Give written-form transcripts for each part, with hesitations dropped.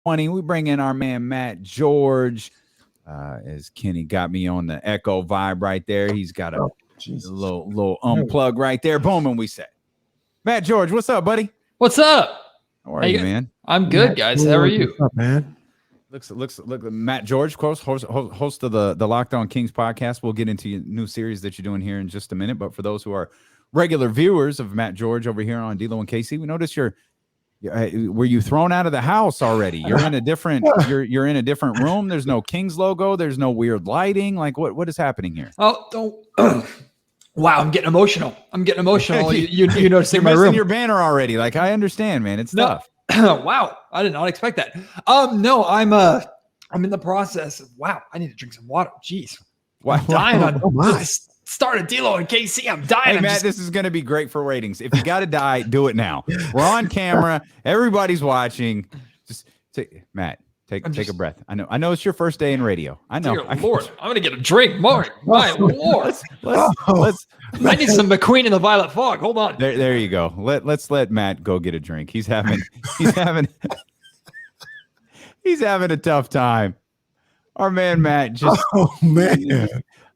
20. We bring in our man Matt George. As Kenny got me on the echo vibe right there. He's got a little unplug right there. Boom, and we set. Matt George, what's up, buddy? What's up? How are you, man? I'm good, guys. How are you? What's up, man? Look, Matt George, host of the Locked On Kings podcast. We'll get into your new series that you're doing here in just a minute. But for those who are regular viewers of Matt George over here on D'Lo and KC, we noticed were you thrown out of the house already? You're in a different you're in a different room. There's no Kings logo. There's no weird lighting. Like what is happening here? Oh, don't. Wow, I'm getting emotional. You noticing my room? room? Your banner already. Like I understand, man. It's tough. Wow, I did not expect that. No, I'm in the process. Wow, I need to drink some water. Jeez, I'm dying on start a D'Lo and KC. I'm dying. Hey, Matt, this is going to be great for ratings. If you got to die, do it now. We're on camera. Everybody's watching. Just Matt, take a breath. I know it's your first day in radio. I know. Dear Lord, I'm going to get a drink. My Lord. I need some McQueen in the Violet Fog. Hold on. There you go. Let's let Matt go get a drink. He's having a tough time. Our man Matt just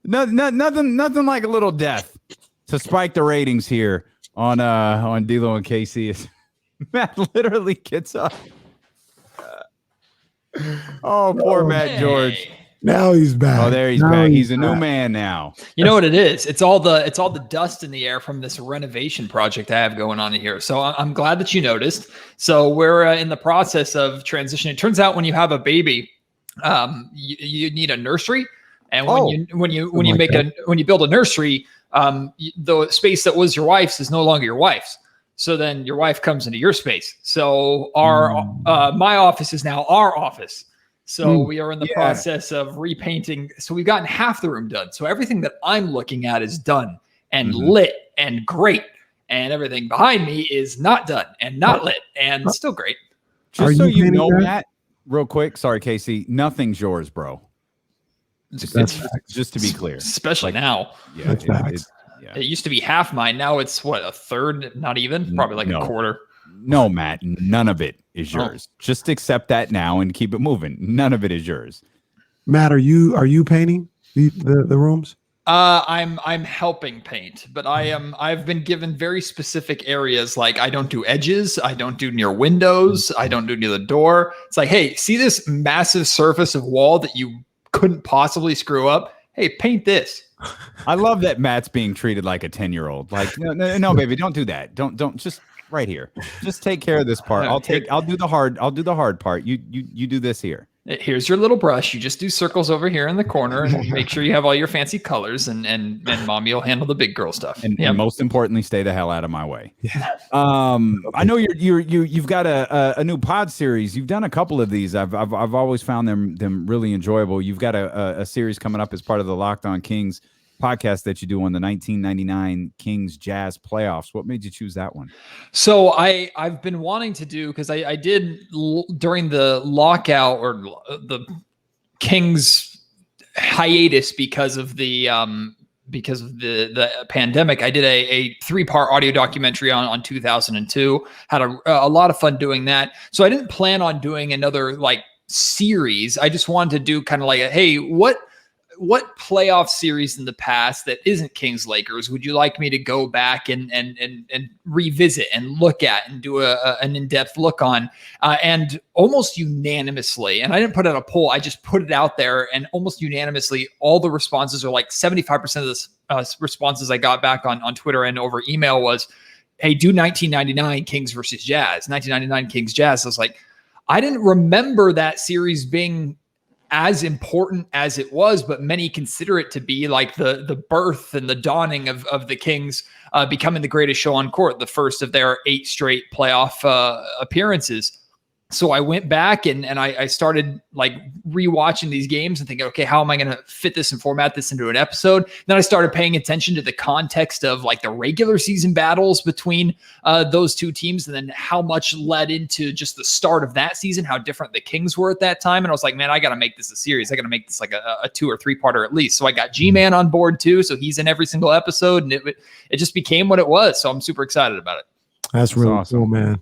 nothing like a little death to spike the ratings here on D'Lo and KC. Matt literally gets up. Oh, poor Matt George. Now he's back. Oh, there he's back. He's a new man now. You know what it is? It's all the dust in the air from this renovation project I have going on here. So I'm glad that you noticed. So we're in the process of transitioning. It turns out when you have a baby, you need a nursery. And when you build a nursery, the space that was your wife's is no longer your wife's. So then your wife comes into your space. So my office is now our office. So we are in the process of repainting. So we've gotten half the room done. So everything that I'm looking at is done and lit and great. And everything behind me is not done and not lit and still great. Just so you know, Matt, real quick. Sorry, Casey. Nothing's yours, bro. Just to be clear. Especially now. Yeah. It used to be half mine. Now it's a third, not even, probably like a quarter. No, Matt, none of it is yours. Just accept that now and keep it moving. None of it is yours. Matt, are you painting the rooms? I'm helping paint, but I've been given very specific areas. Like I don't do edges. I don't do near windows. I don't do near the door. It's like, hey, see this massive surface of wall that you couldn't possibly screw up? Hey, paint this. I love that Matt's being treated like a 10-year-old. Like, no, baby, don't do that. Don't just right here. Just take care of this part. I'll do the hard part. You do this here. Here's your little brush. You just do circles over here in the corner and make sure you have all your fancy colors and mommy will handle the big girl stuff. And most importantly, stay the hell out of my way. I know you've got a new pod series. You've done a couple of these. I've always found them really enjoyable. You've got a series coming up as part of the Locked On Kings podcast that you do on the 1999 Kings Jazz playoffs. What made you choose that one? So I've been wanting to do, because I did during the lockout or the Kings hiatus because of the pandemic. I did a 3-part audio documentary on 2002. Had a lot of fun doing that. So I didn't plan on doing another series. I just wanted to do kind of hey, what playoff series in the past that isn't Kings Lakers would you like me to go back and revisit and look at and do an in-depth look on? And almost unanimously, and I didn't put out a poll, I just put it out there, and almost unanimously, all the responses are 75% of the responses I got back on Twitter and over email was, hey, do 1999 Kings versus Jazz, 1999 Kings Jazz. I was like, I didn't remember that series being as important as it was, but many consider it to be the birth and the dawning of the Kings becoming the greatest show on court, the first of their 8 straight playoff appearances. So I went back and I started rewatching these games and thinking, okay, how am I going to fit this and format this into an episode? Then I started paying attention to the context of the regular season battles between those two teams, and then how much led into just the start of that season, how different the Kings were at that time. And I was like, man, I got to make this a series. I got to make this a 2 or 3-parter at least. So I got G-Man on board too. So he's in every single episode, and it just became what it was. So I'm super excited about it. That's really awesome, man.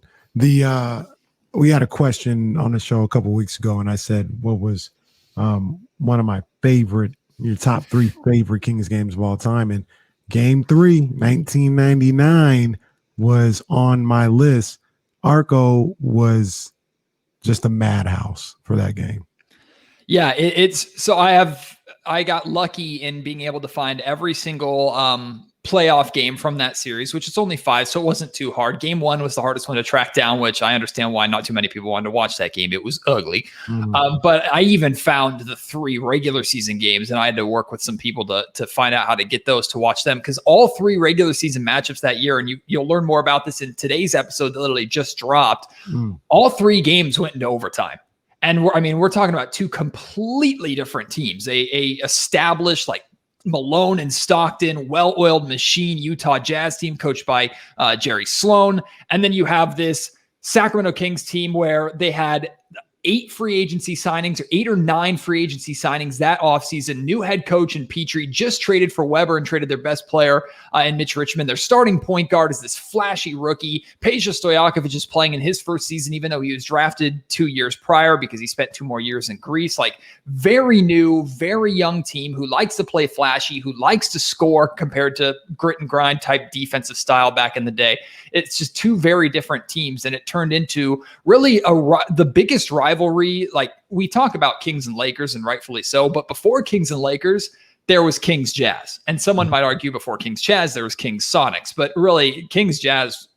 we had a question on the show a couple of weeks ago, and I said, what was one of my your top 3 favorite Kings games of all time? And Game 3, 1999 was on my list. Arco was just a madhouse for that game. Yeah, I got lucky in being able to find every single playoff game from that series, which is only 5, so it wasn't too hard. Game 1 was the hardest one to track down, which I understand why not too many people wanted to watch that game. It was ugly. But I even found the 3 regular season games, and I had to work with some people to find out how to get those to watch them, because all 3 regular season matchups that year, and you'll learn more about this in today's episode that literally just dropped, all 3 games went into overtime. And we're talking about 2 completely different teams, a established like Malone and Stockton, well-oiled machine Utah Jazz team coached by Jerry Sloan. And then you have this Sacramento Kings team where they had 8 free agency signings, or 8 or 9 free agency signings that offseason. New head coach in Petrie just traded for Weber and traded their best player in Mitch Richmond. Their starting point guard is this flashy rookie. Peja Stojakovic is playing in his first season, even though he was drafted 2 years prior because he spent 2 more years in Greece. Like, very new, very young team who likes to play flashy, who likes to score compared to grit and grind type defensive style back in the day. It's just 2 very different teams, and it turned into really the biggest rivalry. Like, we talk about Kings and Lakers, and rightfully so, but before Kings and Lakers, there was Kings Jazz. And someone might argue before Kings Jazz, there was Kings Sonics, but really Kings Jazz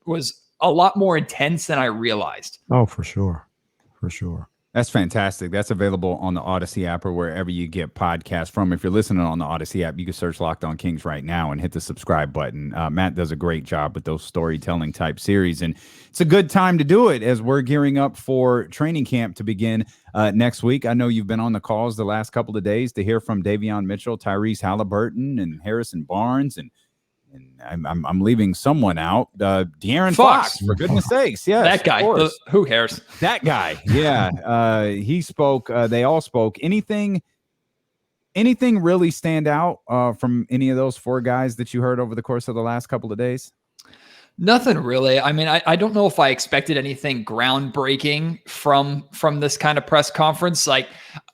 was a lot more intense than I realized. Oh, for sure. For sure. That's fantastic. That's available on the Odyssey app or wherever you get podcasts from. If you're listening on the Odyssey app, you can search Locked On Kings right now and hit the subscribe button. Matt does a great job with those storytelling type series, and it's a good time to do it as we're gearing up for training camp to begin next week. I know you've been on the calls the last couple of days to hear from Davion Mitchell, Tyrese Halliburton, and Harrison Barnes, and I'm leaving someone out. De'Aaron Fox, for goodness sakes. Yes, that guy. Who cares? That guy. Yeah. He spoke. They all spoke. Anything really stand out from any of those 4 guys that you heard over the course of the last couple of days? Nothing really. I mean, I don't know if I expected anything groundbreaking from this kind of press conference. Like,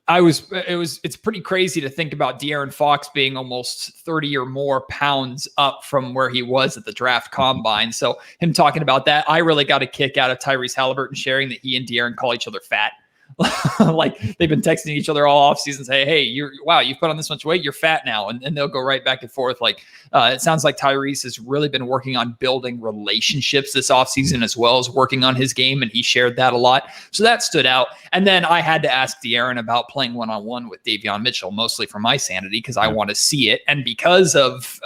it's pretty crazy to think about De'Aaron Fox being almost 30 or more pounds up from where he was at the draft combine. So him talking about that, I really got a kick out of Tyrese Halliburton sharing that he and De'Aaron call each other fat. Like, they've been texting each other all off season, say, hey, you've put on this much weight, you're fat now. And they'll go right back and forth. Like, it sounds like Tyrese has really been working on building relationships this offseason as well as working on his game. And he shared that a lot. So that stood out. And then I had to ask De'Aaron about playing one-on-one with Davion Mitchell, mostly for my sanity, because I want to see it. And because of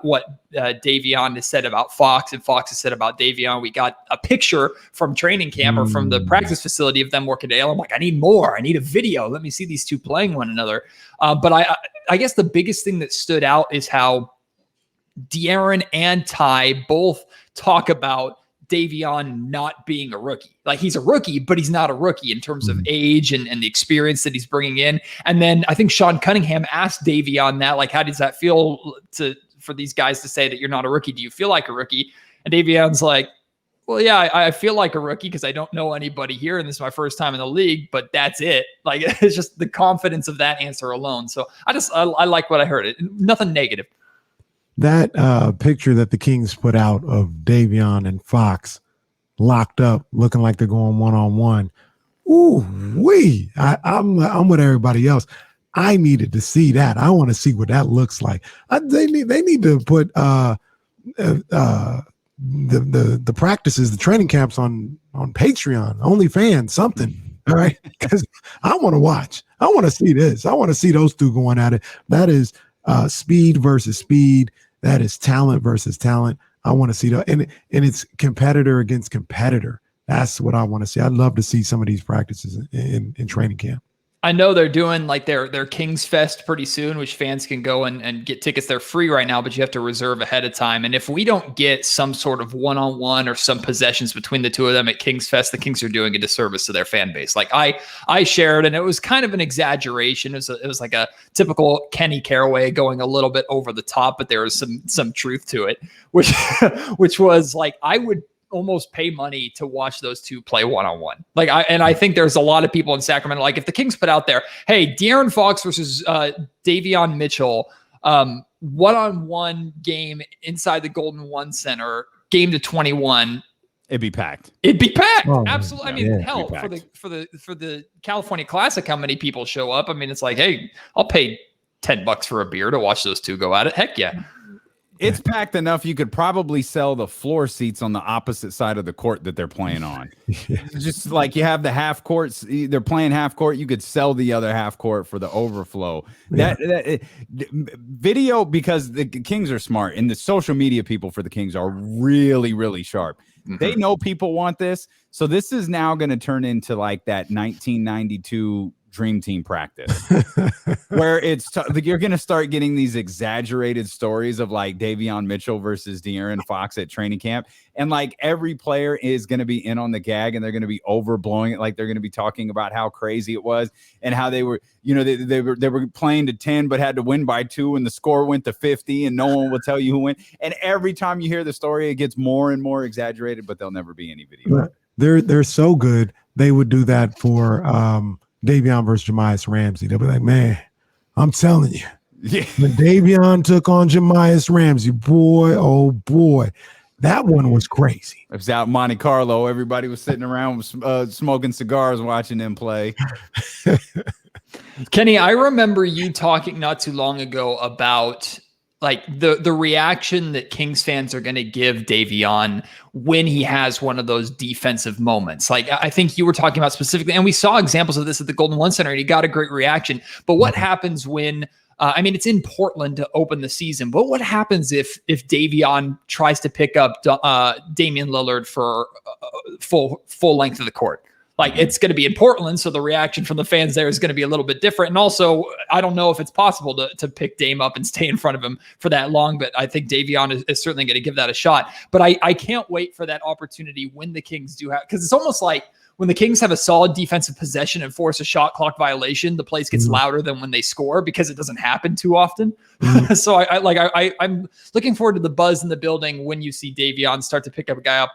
what Davion has said about Fox and Fox has said about Davion, we got a picture from training camp or from the practice facility of them working together. I'm like, I need more. I need a video. Let me see these 2 playing one another. But I guess the biggest thing that stood out is how De'Aaron and Ty both talk about Davion not being a rookie. Like, he's a rookie, but he's not a rookie in terms of age and the experience that he's bringing in. And then I think Sean Cunningham asked Davion that, like, how does that feel for these guys to say that you're not a rookie? Do you feel like a rookie? And Davion's like, well, yeah, I feel like a rookie because I don't know anybody here, and this is my first time in the league, but that's it. Like, it's just the confidence of that answer alone. So I like what I heard. Nothing negative. That picture that the Kings put out of Davion and Fox locked up, looking like they're going one-on-one. Ooh, I'm with everybody else. I needed to see that. I want to see what that looks like. They need to put the practices, the training camps on Patreon, OnlyFans, something. All right, because I want to watch. I want to see this. I want to see those 2 going at it. That is speed versus speed. That is talent versus talent. I want to see that, and it's competitor against competitor. That's what I want to see. I'd love to see some of these practices in training camp. I know they're doing like their Kings Fest pretty soon, which fans can go and get tickets. They're free right now, but you have to reserve ahead of time. And if we don't get some sort of one-on-one or some possessions between the 2 of them at Kings Fest, the Kings are doing a disservice to their fan base. Like, I shared, and it was kind of an exaggeration. It was like a typical Kenny Caraway going a little bit over the top, but there was some truth to it, which was like, I would almost pay money to watch those two play one-on-one. Like I think there's a lot of people in Sacramento, like if the Kings put out there, hey, De'Aaron Fox versus Davion Mitchell, one-on-one game inside the Golden One Center, game to 21. It'd be packed. Oh, absolutely. I mean, yeah, hell, for the California Classic, how many people show up? I mean, it's like, hey, I'll pay $10 for a beer to watch those two go at it. Heck yeah. It's packed enough you could probably sell the floor seats on the opposite side of the court that they're playing on. Just like you have the half courts, they're playing half court, you could sell the other half court for the overflow. That video, because the Kings are smart and the social media people for the Kings are really, really sharp. They know people want this. So this is now going to turn into like that 1992 Dream Team practice where it's you're going to start getting these exaggerated stories of like Davion Mitchell versus De'Aaron Fox at training camp. And like every player is going to be in on the gag and they're going to be overblowing it. Like they're going to be talking about how crazy it was and how they were, they were playing to 10, but had to win by 2 and the score went to 50 and no one will tell you who won. And every time you hear the story, it gets more and more exaggerated, but there'll never be any video. They're so good. They would do that for, Davion versus Jamias Ramsey. They'll be like, man, I'm telling you. Yeah. When Davion took on Jamias Ramsey, boy, oh boy, that one was crazy. It was out in Monte Carlo. Everybody was sitting around smoking cigars watching them play. Kenny, I remember you talking not too long ago about like the reaction that Kings fans are going to give Davion when he has one of those defensive moments. Like I think you were talking about specifically, and we saw examples of this at the Golden One Center, and he got a great reaction. But what happens when, I mean, it's in Portland to open the season, but what happens if Davion tries to pick up Damian Lillard for full length of the court? Like it's going to be in Portland, so the reaction from the fans there is going to be a little bit different. And also, I don't know if it's possible to pick Dame up and stay in front of him for that long, but I think Davion is certainly going to give that a shot. But I can't wait for that opportunity when the Kings do have, because it's almost like when the Kings have a solid defensive possession and force a shot clock violation, the place gets louder than when they score because it doesn't happen too often. So I'm looking forward to the buzz in the building when you see Davion start to pick up a guy up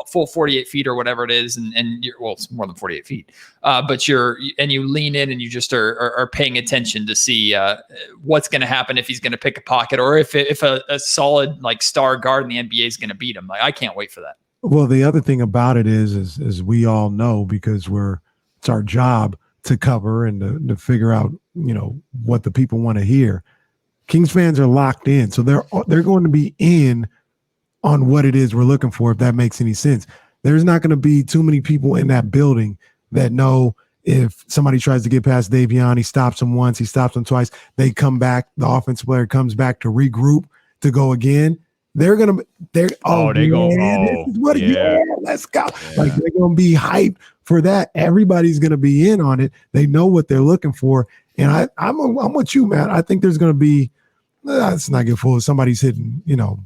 full 48 feet or whatever it is. And you're, well, it's more than 48 feet, but you lean in and you just are paying attention to see what's going to happen if he's going to pick a pocket or if a solid like star guard in the NBA is going to beat him. Like, I can't wait for that. Well, the other thing about it is we all know, because it's our job to cover and to figure out, what the people want to hear. Kings fans are locked in. So they're going to be in on what it is we're looking for, if that makes any sense. There's not going to be too many people in that building that know if somebody tries to get past Davion, he stops him once, he stops him twice, they come back, the offensive player comes back to regroup to go again. They're going to, let's go. Yeah. Like they're going to be hyped for that. Everybody's going to be in on it. They know what they're looking for. And I'm with you, man. I think there's going to be, let's not get full. Somebody's hitting,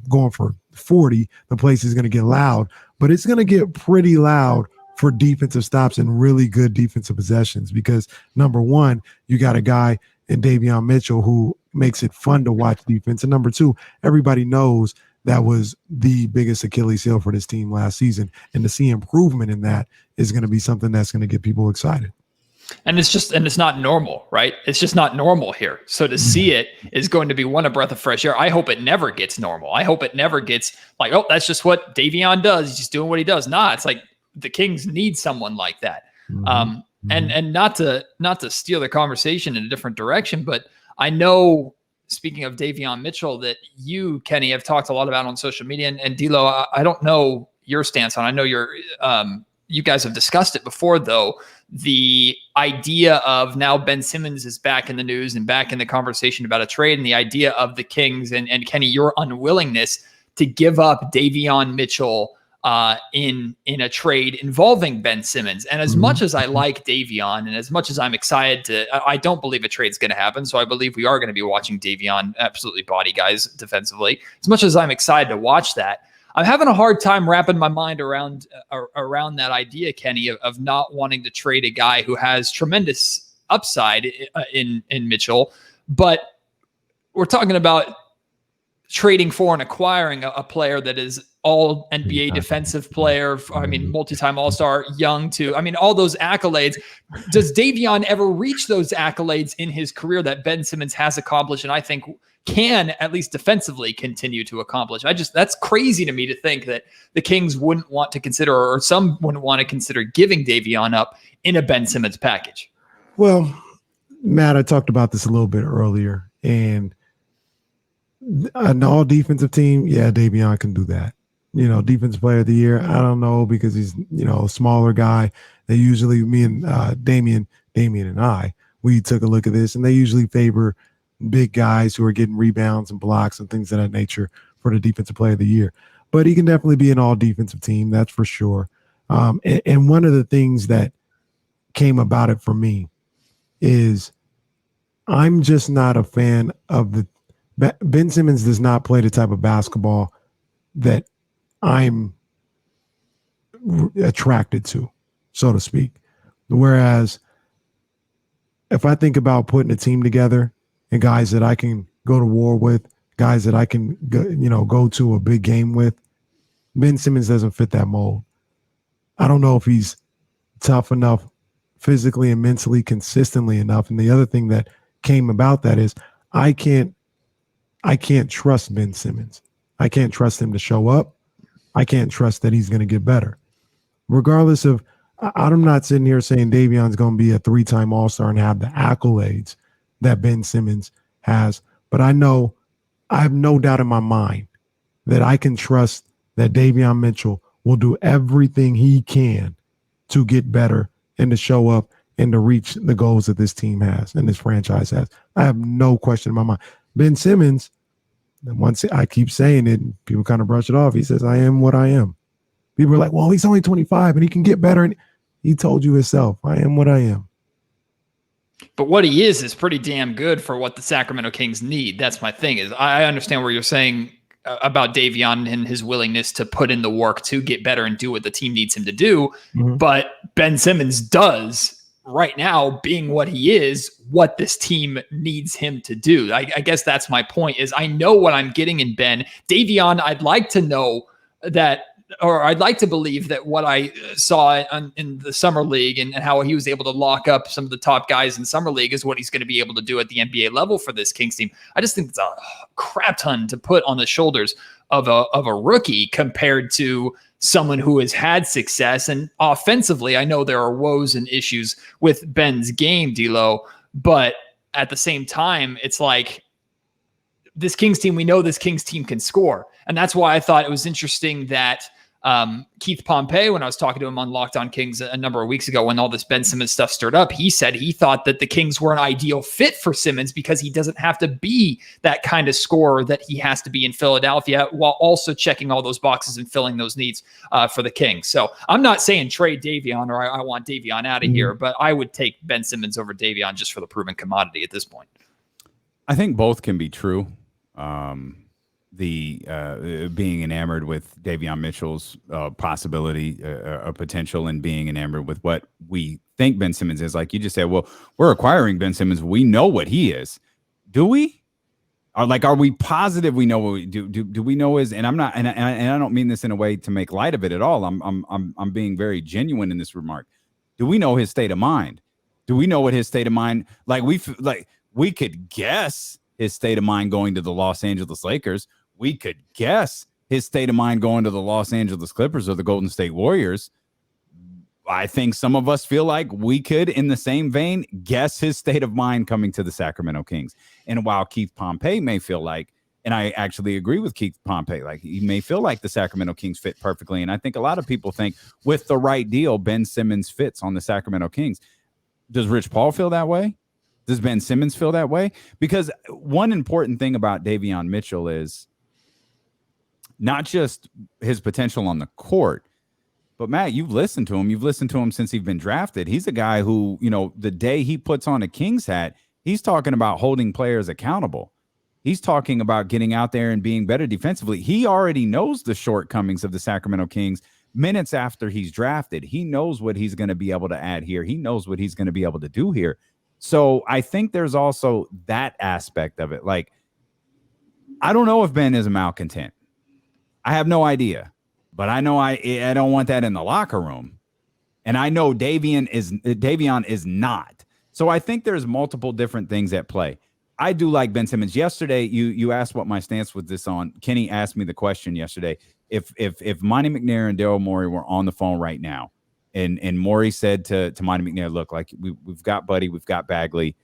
going for 40, the place is going to get loud, but it's going to get pretty loud for defensive stops and really good defensive possessions, because number one, you got a guy in Davion Mitchell who makes it fun to watch defense. And number two, everybody knows that was the biggest Achilles heel for this team last season. And to see improvement in that is going to be something that's going to get people excited. And it's not normal, right? It's just not normal here. So to see it is going to be a breath of fresh air. I hope it never gets normal. I hope it never gets like, oh, that's just what Davion does. He's just doing what he does. Nah, it's like the Kings need someone like that. And not to steal the conversation in a different direction, but I know, speaking of Davion Mitchell, that you, Kenny, have talked a lot about on social media, and D'Lo, I don't know your stance on. I know you guys have discussed it before, though. The idea of now Ben Simmons is back in the news and back in the conversation about a trade, and the idea of the Kings and Kenny, your unwillingness to give up Davion Mitchell in a trade involving Ben Simmons. And as much as I like Davion and as much as I'm excited I don't believe a trade's going to happen. So I believe we are going to be watching Davion absolutely body guys defensively. As much as I'm excited to watch that, I'm having a hard time wrapping my mind around that idea, Kenny, of not wanting to trade a guy who has tremendous upside in Mitchell. But we're talking about trading for and acquiring a player that is all NBA defensive player. I mean, multi-time All-Star, young too. I mean, all those accolades. Does Davion ever reach those accolades in his career that Ben Simmons has accomplished? And I think can at least defensively continue to accomplish. That's crazy to me to think that the Kings wouldn't want to consider, or some wouldn't want to consider giving Davion up in a Ben Simmons package. Well, Matt, I talked about this a little bit earlier, and an all defensive team, yeah, Davion can do that. Defensive player of the year, I don't know, because he's, a smaller guy. They usually, me and Damien and I, we took a look at this, and they usually favor big guys who are getting rebounds and blocks and things of that nature for the defensive player of the year. But he can definitely be an all defensive team, that's for sure. And one of the things that came about it for me is I'm just not a fan of Ben Simmons does not play the type of basketball that I'm attracted to, so to speak. Whereas if I think about putting a team together and guys that I can go to war with, guys that I can go to a big game with, Ben Simmons doesn't fit that mold. I don't know if he's tough enough physically and mentally, consistently enough. And the other thing that came about that is I can't trust Ben Simmons. I can't trust him to show up. I can't trust that he's going to get better. Regardless of, I'm not sitting here saying Davion's going to be a 3-time All-Star and have the accolades that Ben Simmons has, but I have no doubt in my mind that I can trust that Davion Mitchell will do everything he can to get better and to show up and to reach the goals that this team has and this franchise has. I have no question in my mind. Ben Simmons, once I keep saying it, people kind of brush it off. He says, I am what I am. People are like, well, he's only 25 and he can get better. And he told you himself, I am what I am. But what he is pretty damn good for what the Sacramento Kings need. That's my thing. Is I understand what you're saying about Davion and his willingness to put in the work to get better and do what the team needs him to do. Mm-hmm. But Ben Simmons does right now, being what he is, what this team needs him to do. I guess that's my point, is I know what I'm getting in Ben. Davion, I'd like to know that, or I'd like to believe that what I saw in the summer league and how he was able to lock up some of the top guys in summer league is what he's going to be able to do at the NBA level for this Kings team. I just think it's a crap ton to put on the shoulders of a rookie compared to someone who has had success. And offensively, I know there are woes and issues with Ben's game, D-Lo, but at the same time, it's like this Kings team, we know this Kings team can score. And that's why I thought it was interesting that Keith Pompey, when I was talking to him on Locked On Kings a number of weeks ago, when all this Ben Simmons stuff stirred up, he said he thought that the Kings were an ideal fit for Simmons because he doesn't have to be that kind of scorer that he has to be in Philadelphia, while also checking all those boxes and filling those needs for the Kings. So I'm not saying trade Davion or I want Davion out of here, but I would take Ben Simmons over Davion just for the proven commodity at this point. I think both can be true. The being enamored with Davion Mitchell's possibility or potential, and being enamored with what we think Ben Simmons is. Like you just said, well, we're acquiring Ben Simmons. We know what he is. Do we? Are we positive we know what we do? Do we know his? And I'm not, and I don't mean this in a way to make light of it at all. I'm being very genuine in this remark. Do we know his state of mind? Do we know what his state of mind? We could guess his state of mind going to the Los Angeles Lakers. We could guess his state of mind going to the Los Angeles Clippers or the Golden State Warriors. I think some of us feel like we could, in the same vein, guess his state of mind coming to the Sacramento Kings. And while Keith Pompey may feel like, and I actually agree with Keith Pompey, like he may feel like the Sacramento Kings fit perfectly. And I think a lot of people think with the right deal, Ben Simmons fits on the Sacramento Kings. Does Rich Paul feel that way? Does Ben Simmons feel that way? Because one important thing about Davion Mitchell is not just his potential on the court, but Matt, you've listened to him. You've listened to him since he's been drafted. He's a guy who, the day he puts on a Kings hat, he's talking about holding players accountable. He's talking about getting out there and being better defensively. He already knows the shortcomings of the Sacramento Kings minutes after he's drafted. He knows what he's going to be able to add here. He knows what he's going to be able to do here. So I think there's also that aspect of it. Like, I don't know if Ben is a malcontent. I have no idea, but I know I don't want that in the locker room. And I know Davion is not. So I think there's multiple different things at play. I do like Ben Simmons. Yesterday, you asked what my stance was this on. Kenny asked me the question yesterday. If Monty McNair and Daryl Morey were on the phone right now, and Morey said to Monty McNair, look, like we've got Buddy, we've got Bagley.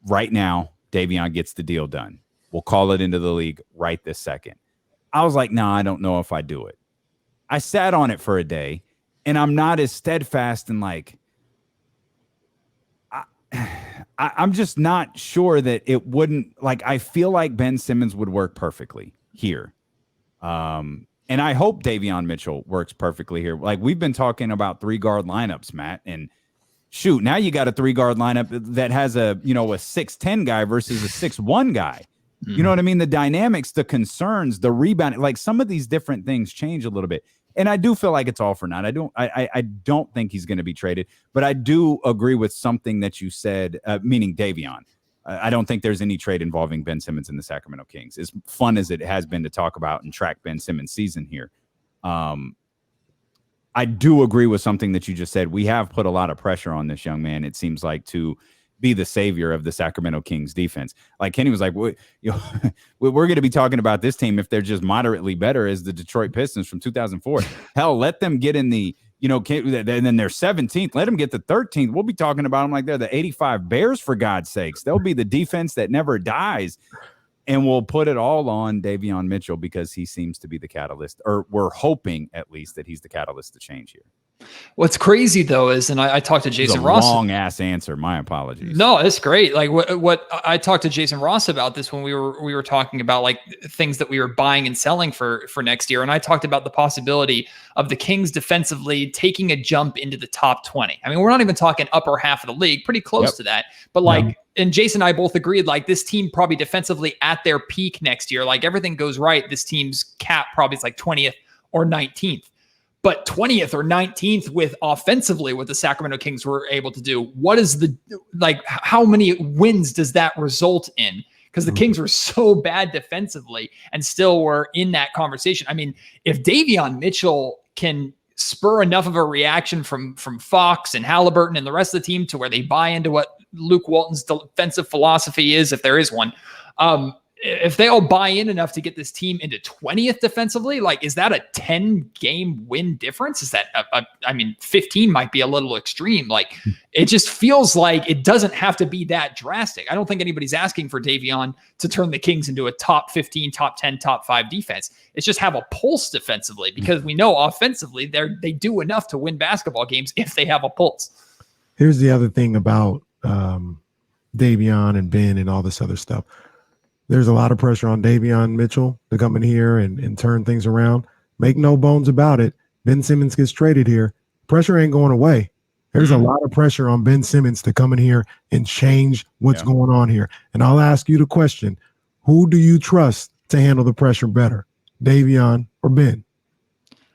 Right now, Davion gets the deal done. We'll call it into the league right this second. I was like, no, I don't know if I do it. I sat on it for a day, and I'm not as steadfast and like I'm just not sure that it wouldn't, like, I feel like Ben Simmons would work perfectly here. And I hope Davion Mitchell works perfectly here. Like, we've been talking about 3-guard lineups, Matt, and shoot, now you got a 3-guard lineup that has a 6'10" guy versus a 6'1" guy. Mm-hmm. You know what I mean? The dynamics, the concerns, the rebound, like some of these different things change a little bit. And I do feel like it's all for naught. I don't think he's going to be traded, but I do agree with something that you said, meaning Davion. I don't think there's any trade involving Ben Simmons and the Sacramento Kings. As fun as it has been to talk about and track Ben Simmons' season here, I do agree with something that you just said. We have put a lot of pressure on this young man, it seems like, to be the savior of the Sacramento Kings defense. Like Kenny was like, we're going to be talking about this team if they're just moderately better as the Detroit Pistons from 2004. Hell, let them get in the, and then they're 17th. Let them get the 13th. We'll be talking about them like they're the 85 Bears, for God's sakes. They'll be the defense that never dies. And we'll put it all on Davion Mitchell because he seems to be the catalyst, or we're hoping at least that he's the catalyst to change here. What's crazy though is, and I talked to Jason Ross. Long ass answer. My apologies. No, it's great. Like what I talked to Jason Ross about this when we were talking about like things that we were buying and selling for next year, and I talked about the possibility of the Kings defensively taking a jump into the top 20. I mean, we're not even talking upper half of the league, pretty close to that, but like. And Jason and I both agreed, like, this team probably defensively at their peak next year. Like, everything goes right, this team's cap probably is like 20th or 19th. But 20th or 19th with offensively what the Sacramento Kings were able to do, what is how many wins does that result in? Because the Kings were so bad defensively and still were in that conversation. I mean, if Davion Mitchell can spur enough of a reaction from Fox and Halliburton and the rest of the team to where they buy into what Luke Walton's defensive philosophy is, if there is one, if they all buy in enough to get this team into 20th defensively, like, is that a 10-game win difference? Is that, 15 might be a little extreme. Like, it just feels like it doesn't have to be that drastic. I don't think anybody's asking for Davion to turn the Kings into a top 15, top 10, top 5 defense. It's just have a pulse defensively, because we know offensively they do enough to win basketball games if they have a pulse. Here's the other thing about Davion and Ben and all this other stuff. There's a lot of pressure on Davion Mitchell to come in here and turn things around. Make no bones about it. Ben Simmons gets traded here. Pressure ain't going away. There's a lot of pressure on Ben Simmons to come in here and change what's going on here. And I'll ask you the question, who do you trust to handle the pressure better, Davion or Ben?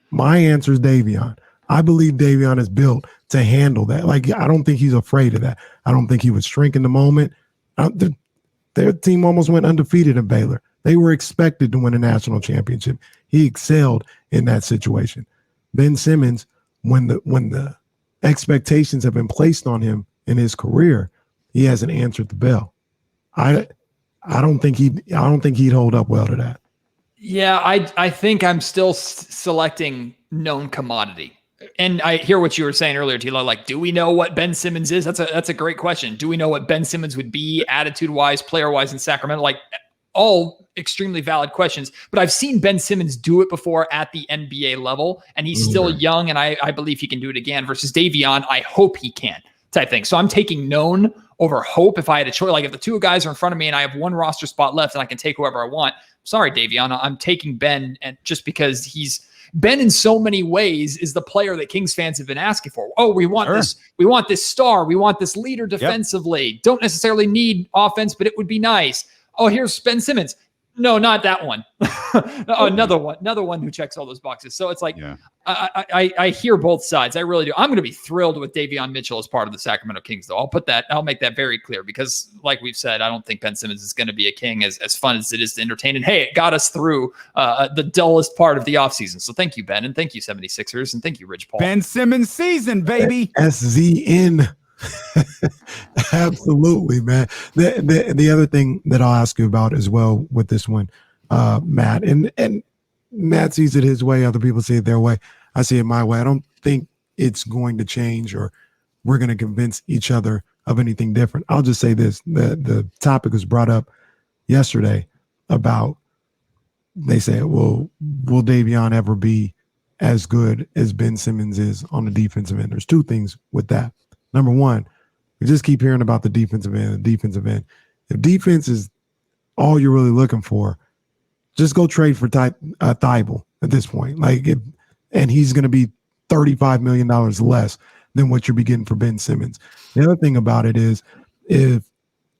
My answer is Davion. I believe Davion is built to handle that. Like, I don't think he's afraid of that. I don't think he would shrink in the moment. Their team almost went undefeated in Baylor. They were expected to win a national championship. He excelled in that situation. Ben Simmons, when the expectations have been placed on him in his career, he hasn't answered the bell. I don't think he'd hold up well to that. Yeah, I think I'm still selecting known commodity. And I hear what you were saying earlier, Tilo. Like, do we know what Ben Simmons is? That's a great question. Do we know what Ben Simmons would be attitude-wise, player-wise in Sacramento? Like, all extremely valid questions. But I've seen Ben Simmons do it before at the NBA level, and he's still young, and I believe he can do it again. Versus Davion, I hope he can, type thing. So I'm taking known over hope if I had a choice. Like, if the two guys are in front of me and I have one roster spot left and I can take whoever I want, sorry, Davion, I'm taking Ben, and just because Ben in so many ways is the player that Kings fans have been asking for. Oh, we want this. We want this star. We want this leader defensively. Don't necessarily need offense, but it would be nice. Oh, here's Ben Simmons. No, not that one. Oh, another one who checks all those boxes. So it's like, Yeah. I hear both sides. I really do. I'm going to be thrilled with Davion Mitchell as part of the Sacramento Kings, though. I'll make that very clear because, like we've said, I don't think Ben Simmons is going to be a King as fun as it is to entertain. And hey, it got us through the dullest part of the offseason. So thank you, Ben, and thank you, 76ers, and thank you, Rich Paul. Ben Simmons season, baby. SZN. Absolutely, man. The other thing that I'll ask you about as well with this one, Matt, and Matt sees it his way, other people see it their way. I see it my way. I don't think it's going to change or we're going to convince each other of anything different. I'll just say this. The topic was brought up yesterday about, they say, will Davion ever be as good as Ben Simmons is on the defensive end? There's two things with that. Number one, we just keep hearing about the defensive end. If defense is all you're really looking for, just go trade for Thibault at this point. And he's going to be $35 million less than what you're getting for Ben Simmons. The other thing about it is, if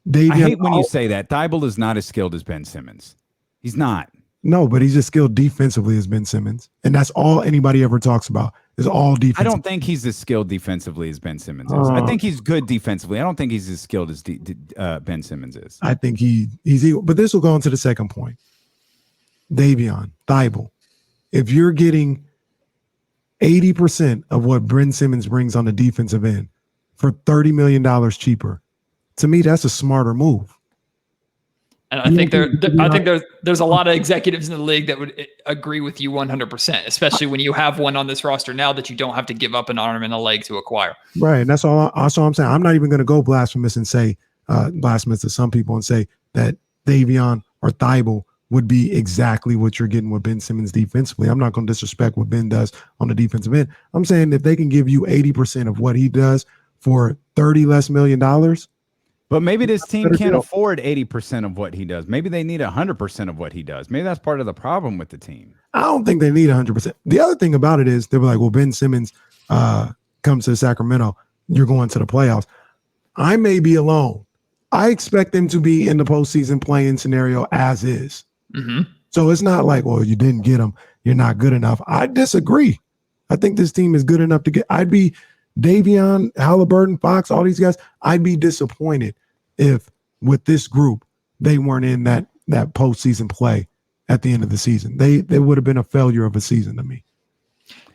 Davion, I hate when you say that. Thibault is not as skilled as Ben Simmons. He's not. No, but he's as skilled defensively as Ben Simmons. And that's all anybody ever talks about is all defense. I don't think he's as skilled defensively as Ben Simmons is. I think he's good defensively. I don't think he's as skilled as Ben Simmons is. I think he's equal. But this will go into the second point. Davion, Thibault. If you're getting 80% of what Ben Simmons brings on the defensive end for $30 million cheaper, to me, that's a smarter move. And I think there's a lot of executives in the league that would agree with you 100%, especially when you have one on this roster now that you don't have to give up an arm and a leg to acquire. Right, and that's all I'm saying. I'm not even going to go blasphemous and say blasphemous to some people and say that Davion or Thibault would be exactly what you're getting with Ben Simmons defensively. I'm not going to disrespect what Ben does on the defensive end. I'm saying if they can give you 80% of what he does for $30 less million. But maybe this team can't afford 80% of what he does. Maybe they need 100% of what he does. Maybe that's part of the problem with the team. I don't think they need 100%. The other thing about it is they were like, well, Ben Simmons comes to Sacramento, you're going to the playoffs. I may be alone. I expect them to be in the postseason playing scenario as is. Mm-hmm. So it's not like, well, you didn't get him, you're not good enough. I disagree. I think this team is good enough to get. I'd be Davion, Halliburton, Fox, all these guys. I'd be disappointed if with this group they weren't in that postseason play at the end of the season. They would have been a failure of a season to me.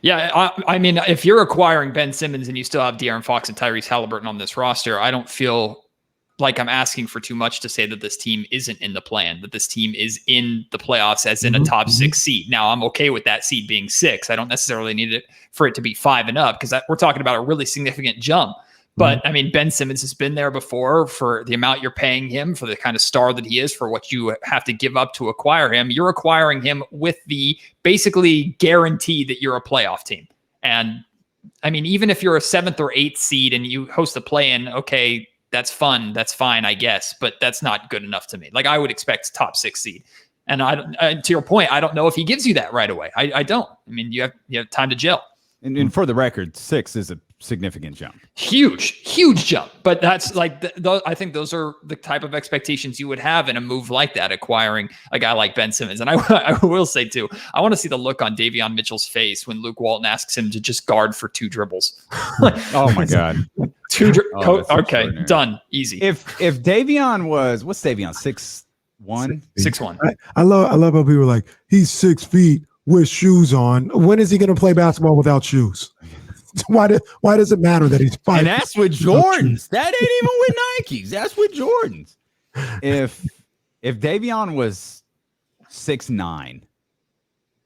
Yeah, I mean, if you're acquiring Ben Simmons and you still have De'Aaron Fox and Tyrese Halliburton on this roster, I don't feel like I'm asking for too much to say that this team isn't in the plan, that this team is in the playoffs as in a top 6 seed. Now, I'm okay with that seed being 6. I don't necessarily need it for it to be 5 and up because we're talking about a really significant jump. But I mean, Ben Simmons has been there before for the amount you're paying him, for the kind of star that he is, for what you have to give up to acquire him. You're acquiring him with the basically guarantee that you're a playoff team. And I mean, even if you're a 7th or 8th seed and you host a play-in, okay, that's fun. That's fine, I guess, but that's not good enough to me. Like I would expect top 6 seed. And to your point, I don't know if he gives you that right away. I don't. I mean, you have time to gel. And for the record, 6 is a significant jump. Huge jump. But that's like, I think those are the type of expectations you would have in a move like that, acquiring a guy like Ben Simmons. And I will say too, I want to see the look on Davion Mitchell's face when Luke Walton asks him to just guard for 2 dribbles. Oh my God. Okay, done. Easy. If Davion was, what's Davion? 6'1"? 6'1". I love how people are like, he's 6 feet with shoes on. When is he going to play basketball without shoes? Why does it matter that he's 5? And that's with Jordans. That ain't even with Nikes. That's with Jordans. If Davion was 6'9",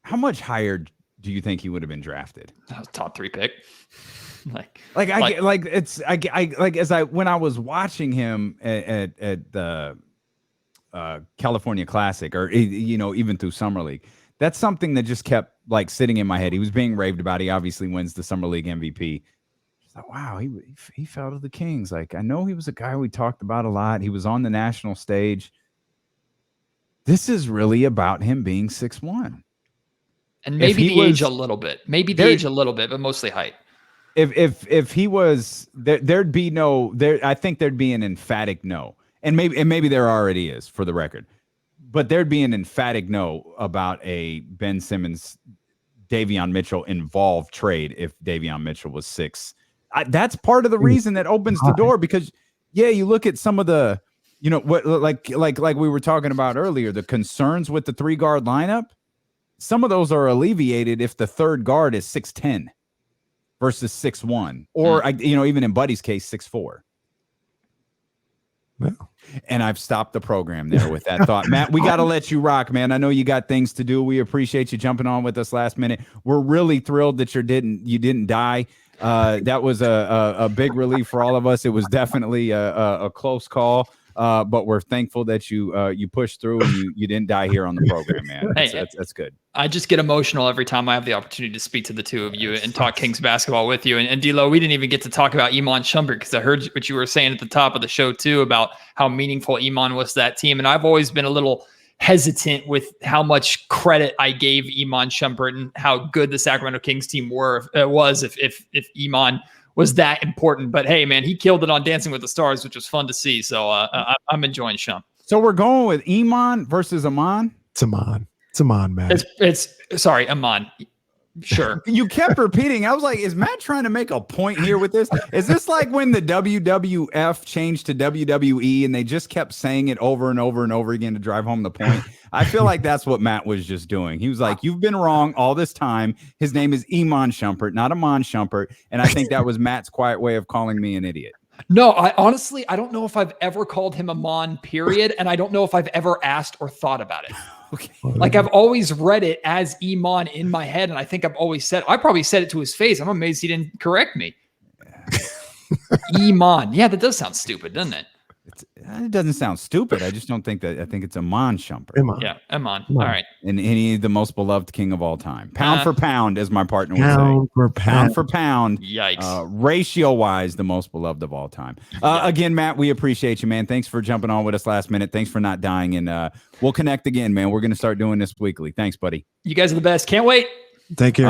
how much higher do you think he would have been drafted? That was top 3 pick. When I was watching him at the California Classic, or even through Summer League, that's something that just kept like sitting in my head. He was being raved about. He obviously wins the Summer League MVP. I thought, wow, he fell to the Kings. Like, I know he was a guy we talked about a lot. He was on the national stage. This is really about him being 6'1". And maybe the age a little bit. Maybe the age a little bit, but mostly height. If he was there'd be no there. I think there'd be an emphatic no, and maybe there already is, for the record. But there'd be an emphatic no about a Ben Simmons, Davion Mitchell involved trade if Davion Mitchell was 6. That's part of the reason that opens the door, because you look at some of the, what like we were talking about earlier, the concerns with the 3-guard lineup. Some of those are alleviated if the third guard is 6'10" versus 6'1", or even in Buddy's case 6'4". Yeah. And I've stopped the program there with that thought. Matt, we got to let you rock, man. I know you got things to do. We appreciate you jumping on with us last minute. We're really thrilled that you didn't die. That was a big relief for all of us. It was definitely a close call, but we're thankful that you pushed through and you didn't die here on the program, man. That's good. I just get emotional every time I have the opportunity to speak to the two of you and talk Kings basketball with you. And D'Lo, we didn't even get to talk about Iman Shumpert, because I heard what you were saying at the top of the show too about how meaningful Iman was to that team. And I've always been a little hesitant with how much credit I gave Iman Shumpert and how good the Sacramento Kings team was if Iman was that important. But hey, man, he killed it on Dancing with the Stars, which was fun to see. So I'm enjoying Shump. So we're going with Iman versus Aman? It's Aman, man. Sorry, Aman. Sure. You kept repeating. I was like, is Matt trying to make a point here with this? Is this like when the WWF changed to WWE and they just kept saying it over and over and over again to drive home the point? I feel like that's what Matt was just doing. He was like, you've been wrong all this time. His name is Iman Shumpert, not Aman Shumpert. And I think that was Matt's quiet way of calling me an idiot. No, I honestly don't know if I've ever called him Aman, period. And I don't know if I've ever asked or thought about it. Okay. Like, I've always read it as Iman in my head. And I think I've always I probably said it to his face. I'm amazed he didn't correct me. Iman. Yeah, that does sound stupid, doesn't it? It doesn't sound stupid. I just don't think that. I think it's Aman Shumpert. Yeah, Aman. All right. And he's the most beloved king of all time. Pound for pound, as my partner would say. Pound for pound. Yikes. Ratio-wise, the most beloved of all time. Again, Matt, we appreciate you, man. Thanks for jumping on with us last minute. Thanks for not dying. And we'll connect again, man. We're going to start doing this weekly. Thanks, buddy. You guys are the best. Can't wait. Take care.